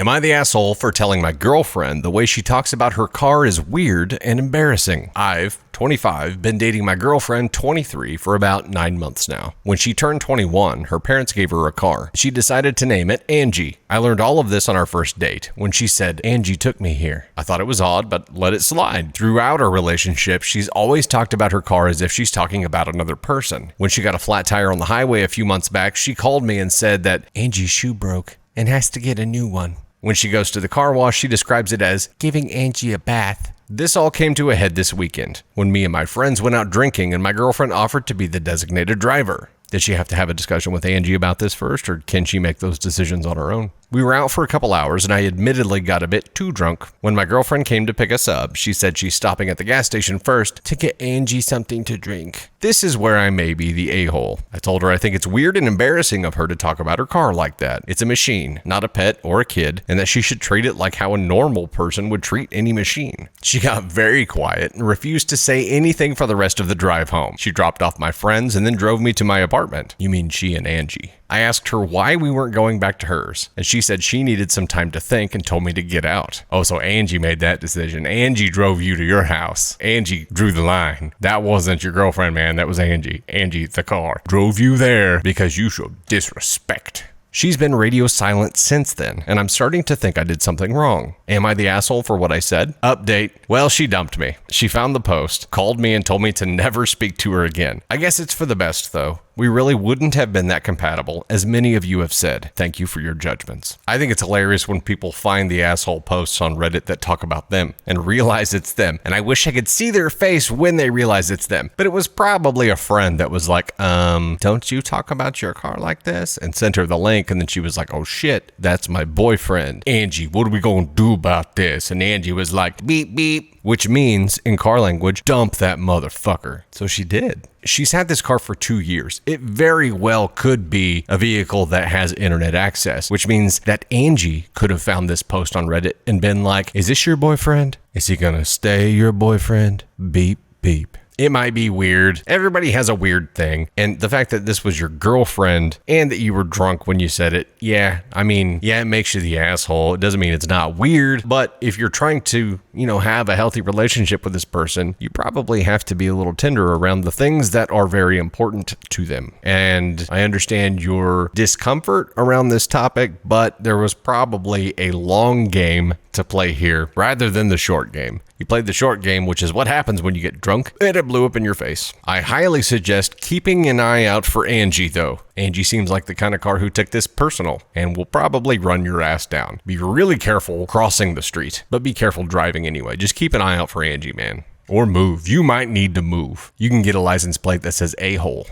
Am I the asshole for telling my girlfriend the way she talks about her car is weird and embarrassing? I've 25, been dating my girlfriend, 23, for about 9 months now. When she turned 21, her parents gave her a car. She decided to name it Angie. I learned all of this on our first date when she said, "Angie took me here." I thought it was odd, but let it slide. Throughout our relationship, she's always talked about her car as if she's talking about another person. When she got a flat tire on the highway a few months back, she called me and said that Angie's shoe broke and has to get a new one. When she goes to the car wash, she describes it as giving Angie a bath. This all came to a head this weekend when me and my friends went out drinking and my girlfriend offered to be the designated driver. Did she have to have a discussion with Angie about this first, or can she make those decisions on her own? We were out for a couple hours and I admittedly got a bit too drunk. When my girlfriend came to pick us up, she said she's stopping at the gas station first to get Angie something to drink. This is where I may be the a-hole. I told her I think it's weird and embarrassing of her to talk about her car like that. It's a machine, not a pet or a kid, and that she should treat it like how a normal person would treat any machine. She got very quiet and refused to say anything for the rest of the drive home. She dropped off my friends and then drove me to my apartment. You mean she and Angie. I asked her why we weren't going back to hers, and she said she needed some time to think and told me to get out. Oh, so Angie made that decision. Angie drove you to your house. Angie drew the line. That wasn't your girlfriend, man. That was Angie. Angie, the car, drove you there because you showed disrespect. She's been radio silent since then, and I'm starting to think I did something wrong. Am I the asshole for what I said? Update. Well, she dumped me. She found the post, called me, and told me to never speak to her again. I guess it's for the best, though. We really wouldn't have been that compatible, as many of you have said. Thank you for your judgments. I think it's hilarious when people find the asshole posts on Reddit that talk about them and realize it's them. And I wish I could see their face when they realize it's them. But it was probably a friend that was like, don't you talk about your car like this? And sent her the link. And then she was like, oh shit, that's my boyfriend. Angie, what are we gonna do about this? And Angie was like, beep, beep. Which means, in car language, dump that motherfucker. So she did. She's had this car for 2 years. It very well could be a vehicle that has internet access, which means that Angie could have found this post on Reddit and been like, is this your boyfriend? Is he gonna stay your boyfriend? Beep, beep. It might be weird. Everybody has a weird thing. And the fact that this was your girlfriend and that you were drunk when you said it, it makes you the asshole. It doesn't mean it's not weird. But if you're trying to, have a healthy relationship with this person, you probably have to be a little tender around the things that are very important to them. And I understand your discomfort around this topic, but there was probably a long game to play here rather than the short game. You played the short game, which is what happens when you get drunk, and it blew up in your face. I highly suggest keeping an eye out for Angie, though. Angie seems like the kind of car who took this personal and will probably run your ass down. Be really careful crossing the street, but be careful driving anyway. Just keep an eye out for Angie, man. Or move. You might need to move. You can get a license plate that says a-hole.